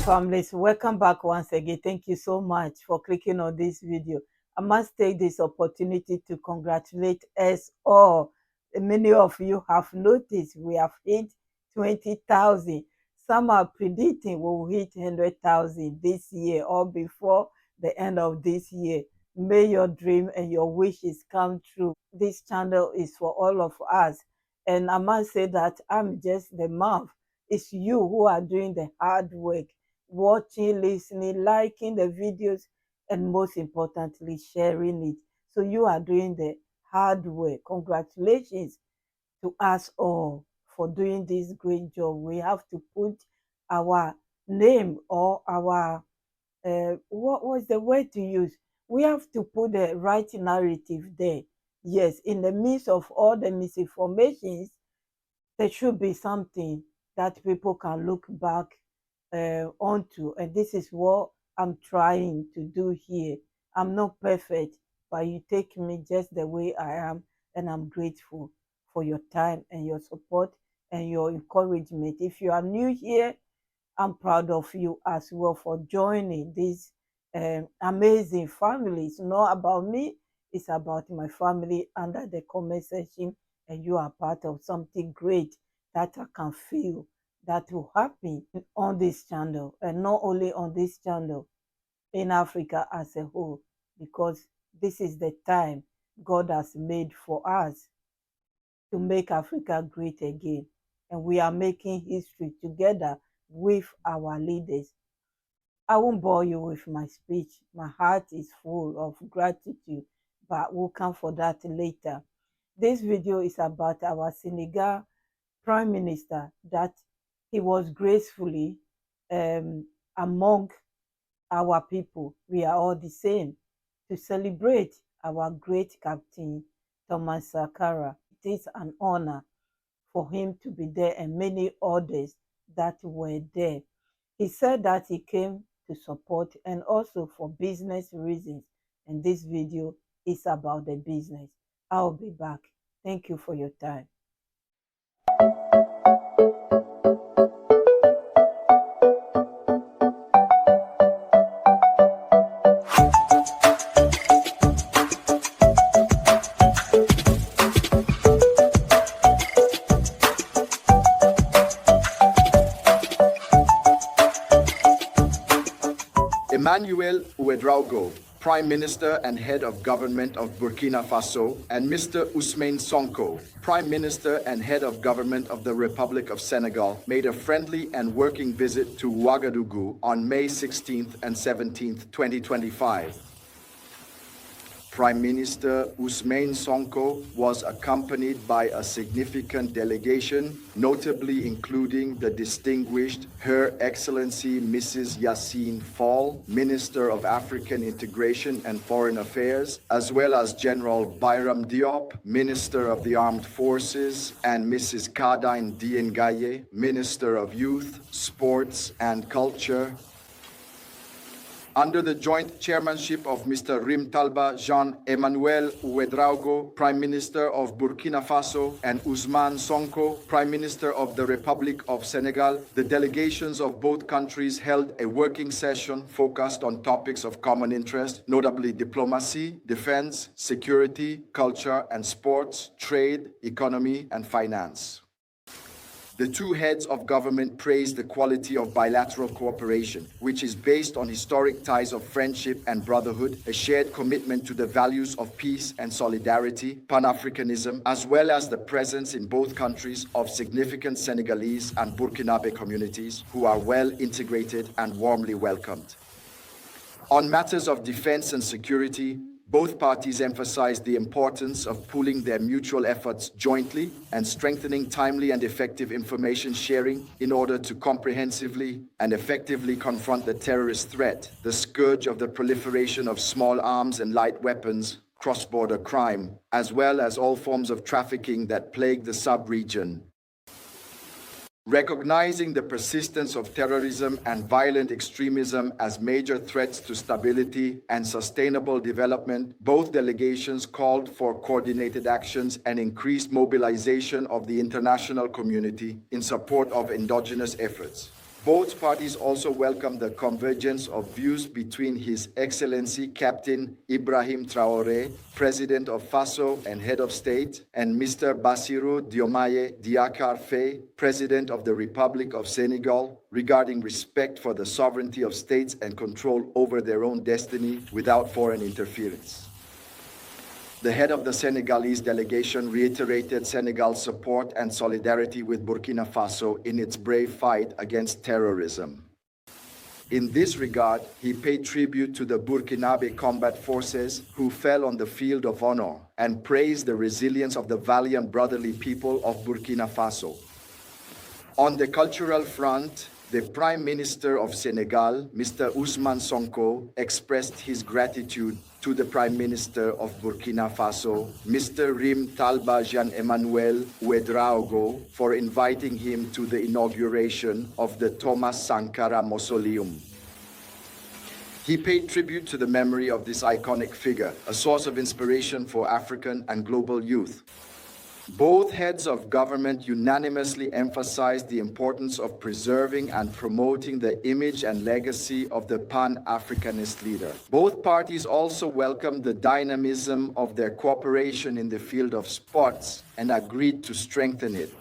families, welcome back once again. Thank you so much for clicking on this video. I must take this opportunity to congratulate us all. Many of you have noticed we have hit 20,000. Some are predicting we will hit 100,000 this year or before the end of this year. May your dream and your wishes come true. This channel is for all of us. And I must say that I'm just the mouth. It's you who are doing the hard work, watching, listening, liking the videos, and most importantly, sharing it. So you are doing the hard work. Congratulations to us all for doing this great job. We have to put our name or our, what was the word to use? We have to put the right narrative there. Yes, in the midst of all the misinformations, there should be something that people can look back onto. And this is what I'm trying to do here. I'm not perfect, but you take me just the way I am, and I'm grateful for your time and your support and your encouragement. If you are new here, I'm proud of you as well for joining this amazing family. It's not about me, it's about my family under the comment section, and you are part of something great that I can feel that will happen on this channel, and not only on this channel, in Africa as a whole, because this is the time God has made for us to make Africa great again. And we are making history together with our leaders. I won't bore you with my speech. My heart is full of gratitude, but we'll come for that later. This video is about our Senegal Prime Minister, that he was gracefully among our people. We are all the same, to celebrate our great captain, Thomas Sankara. It is an honor for him to be there and many others that were there. He said that he came to support and also for business reasons. And this video is about the business. I'll be back. Thank you for your time. Emmanuel Ouedraogo, Prime Minister and Head of Government of Burkina Faso, and Mr. Ousmane Sonko, Prime Minister and Head of Government of the Republic of Senegal, made a friendly and working visit to Ouagadougou on May 16th and 17th, 2025. Prime Minister Ousmane Sonko was accompanied by a significant delegation, notably including the distinguished Her Excellency Mrs. Yassine Fall, Minister of African Integration and Foreign Affairs, as well as General Bayram Diop, Minister of the Armed Forces, and Mrs. Kadine Diengaye, Minister of Youth, Sports and Culture. Under the joint chairmanship of Mr. Rim Talba Jean-Emmanuel Ouedraogo, Prime Minister of Burkina Faso, and Ousmane Sonko, Prime Minister of the Republic of Senegal, the delegations of both countries held a working session focused on topics of common interest, notably diplomacy, defense, security, culture and sports, trade, economy, and finance. The two heads of government praised the quality of bilateral cooperation, which is based on historic ties of friendship and brotherhood, a shared commitment to the values of peace and solidarity, Pan-Africanism, as well as the presence in both countries of significant Senegalese and Burkinabe communities who are well integrated and warmly welcomed. On matters of defense and security, both parties emphasized the importance of pooling their mutual efforts jointly and strengthening timely and effective information sharing in order to comprehensively and effectively confront the terrorist threat, the scourge of the proliferation of small arms and light weapons, cross-border crime, as well as all forms of trafficking that plague the sub-region. Recognizing the persistence of terrorism and violent extremism as major threats to stability and sustainable development, both delegations called for coordinated actions and increased mobilization of the international community in support of endogenous efforts. Both parties also welcome the convergence of views between His Excellency Captain Ibrahim Traoré, President of Faso and Head of State, and Mr. Bassirou Diomaye Diakhar Faye, President of the Republic of Senegal, regarding respect for the sovereignty of states and control over their own destiny without foreign interference. The head of the Senegalese delegation reiterated Senegal's support and solidarity with Burkina Faso in its brave fight against terrorism. In this regard, he paid tribute to the Burkinabe combat forces who fell on the field of honor and praised the resilience of the valiant brotherly people of Burkina Faso. On the cultural front, the Prime Minister of Senegal, Mr. Ousmane Sonko, expressed his gratitude to the Prime Minister of Burkina Faso, Mr. Rim Talba Jean-Emmanuel Ouedraogo, for inviting him to the inauguration of the Thomas Sankara Mausoleum. He paid tribute to the memory of this iconic figure, a source of inspiration for African and global youth. Both heads of government unanimously emphasized the importance of preserving and promoting the image and legacy of the Pan-Africanist leader. Both parties also welcomed the dynamism of their cooperation in the field of sports and agreed to strengthen it.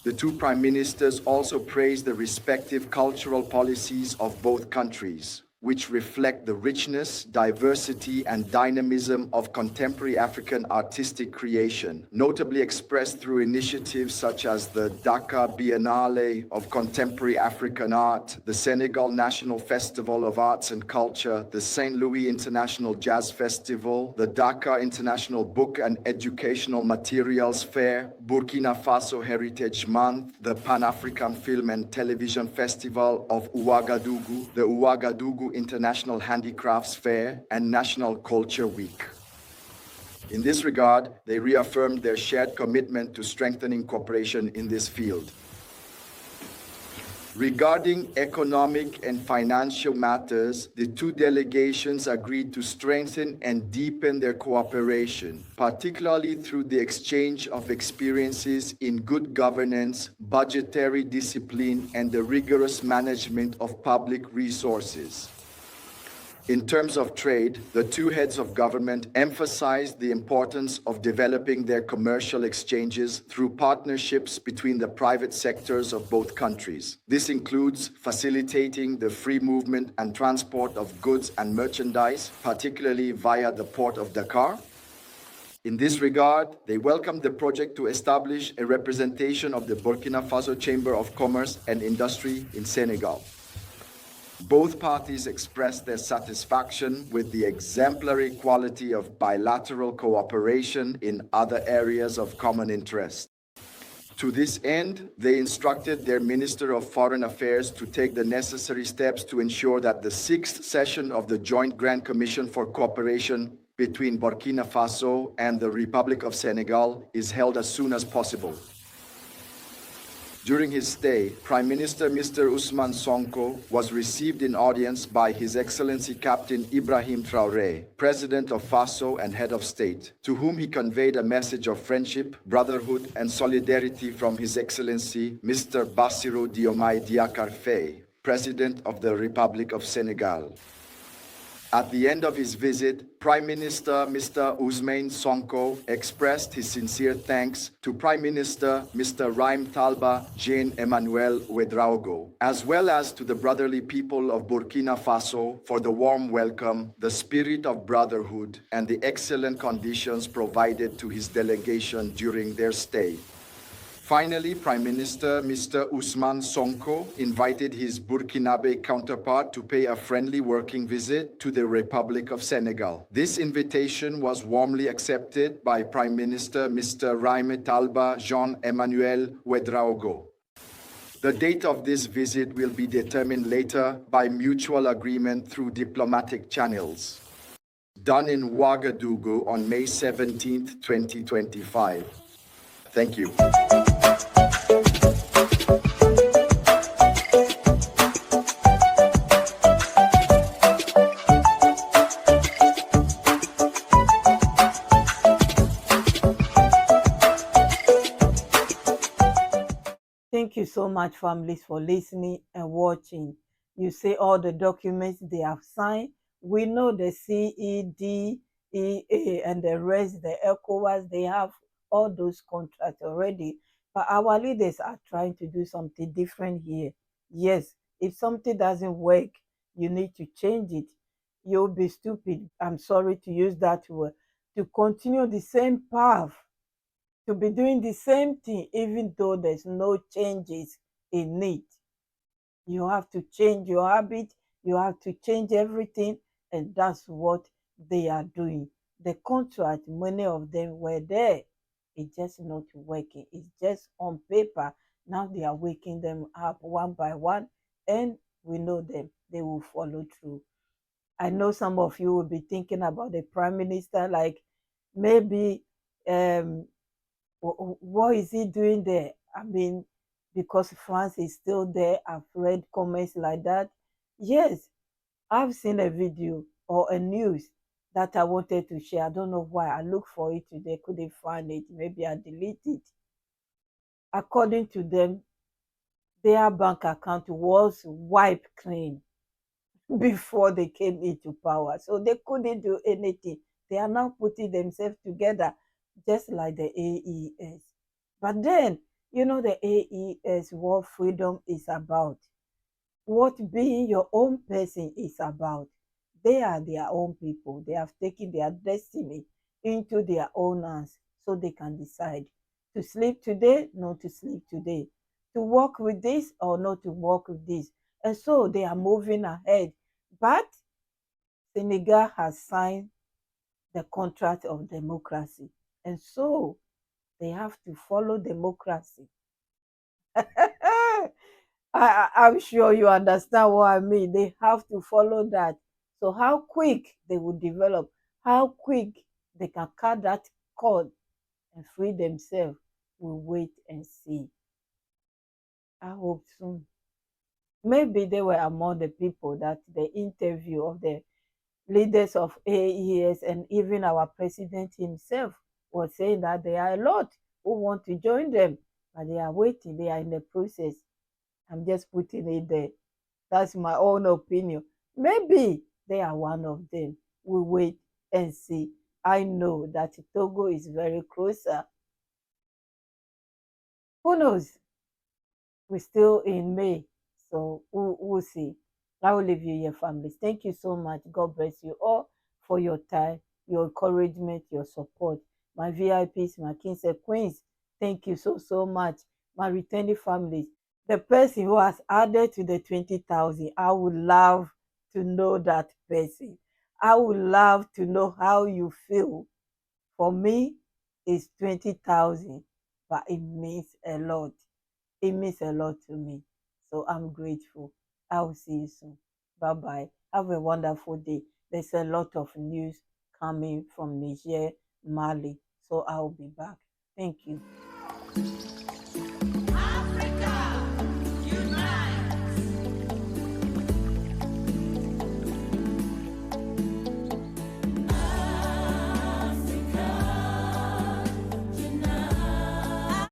The two prime ministers also praised the respective cultural policies of both countries, which reflect the richness, diversity, and dynamism of contemporary African artistic creation, notably expressed through initiatives such as the Dakar Biennale of Contemporary African Art, the Senegal National Festival of Arts and Culture, the St. Louis International Jazz Festival, the Dakar International Book and Educational Materials Fair, Burkina Faso Heritage Month, the Pan-African Film and Television Festival of Ouagadougou, the Ouagadougou International Handicrafts Fair, and National Culture Week. In this regard, they reaffirmed their shared commitment to strengthening cooperation in this field. Regarding economic and financial matters, the two delegations agreed to strengthen and deepen their cooperation, particularly through the exchange of experiences in good governance, budgetary discipline, and the rigorous management of public resources. In terms of trade, the two heads of government emphasized the importance of developing their commercial exchanges through partnerships between the private sectors of both countries. This includes facilitating the free movement and transport of goods and merchandise, particularly via the port of Dakar. In this regard, they welcomed the project to establish a representation of the Burkina Faso Chamber of Commerce and Industry in Senegal. Both parties expressed their satisfaction with the exemplary quality of bilateral cooperation in other areas of common interest. To this end, they instructed their Minister of Foreign Affairs to take the necessary steps to ensure that the 6th session of the Joint Grand Commission for Cooperation between Burkina Faso and the Republic of Senegal is held as soon as possible. During his stay, Prime Minister Mr. Ousmane Sonko was received in audience by His Excellency Captain Ibrahim Traoré, President of Faso and Head of State, to whom he conveyed a message of friendship, brotherhood, and solidarity from His Excellency Mr. Bassirou Diomaye Diakhar Faye, President of the Republic of Senegal. At the end of his visit, Prime Minister Mr. Ousmane Sonko expressed his sincere thanks to Prime Minister Mr. Rim Talba Jean-Emmanuel Ouedraogo, as well as to the brotherly people of Burkina Faso for the warm welcome, the spirit of brotherhood, and the excellent conditions provided to his delegation during their stay. Finally, Prime Minister Mr. Ousmane Sonko invited his Burkinabe counterpart to pay a friendly working visit to the Republic of Senegal. This invitation was warmly accepted by Prime Minister Mr. Rim Talba Jean-Emmanuel Ouedraogo. The date of this visit will be determined later by mutual agreement through diplomatic channels. Done in Ouagadougou on May 17, 2025. Thank you. Thank you so much, families, for listening and watching. You see all the documents they have signed. We know the CED, and the rest, the ECOWAS, they have all those contracts already. But our leaders are trying to do something different here. Yes, if something doesn't work, you need to change it. You'll be stupid, I'm sorry to use that word, to continue the same path, to be doing the same thing even though there's no changes in it. You have to change your habit, you have to change everything, and that's what they are doing. The contract, many of them were there. It's just not working. It's just on paper. Now they are waking them up one by one, and we know them. They will follow through. I know some of you will be thinking about the prime minister, like maybe um, what is he doing there? I mean, because France is still there. I've read comments like that. Yes, I've seen a video or a news that I wanted to share. I don't know why. I looked for it today, couldn't find it. Maybe I deleted it. According to them, their bank account was wiped clean before they came into power. So they couldn't do anything. They are now putting themselves together just like the AES. But then, you know, the AES, what freedom is about, what being your own person is about. They are their own people. They have taken their destiny into their own hands so they can decide to sleep today, not to sleep today, to work with this or not to work with this. And so they are moving ahead. But Senegal has signed the contract of democracy. And so they have to follow democracy. I'm sure you understand what I mean. They have to follow that. So how quick they will develop, how quick they can cut that cord and free themselves, we'll wait and see. I hope soon. Maybe they were among the people that the interview of the leaders of AES and even our president himself was saying that there are a lot who want to join them, but they are waiting, they are in the process. I'm just putting it there. That's my own opinion. Maybe they are one of them. We wait and see. I know that Togo is very closer. Who knows? We're still in May, so we'll see. I will leave you, your families. Thank you so much. God bless you all for your time, your encouragement, your support. My VIPs, my kings and queens, thank you so much. My returning families, the person who has added to the 20,000, I would love to know that person. I would love to know how you feel. For me, it's 20,000, but it means a lot. It means a lot to me. So I'm grateful. I will see you soon. Bye bye. Have a wonderful day. There's a lot of news coming from Niger, Mali. So I will be back. Thank you.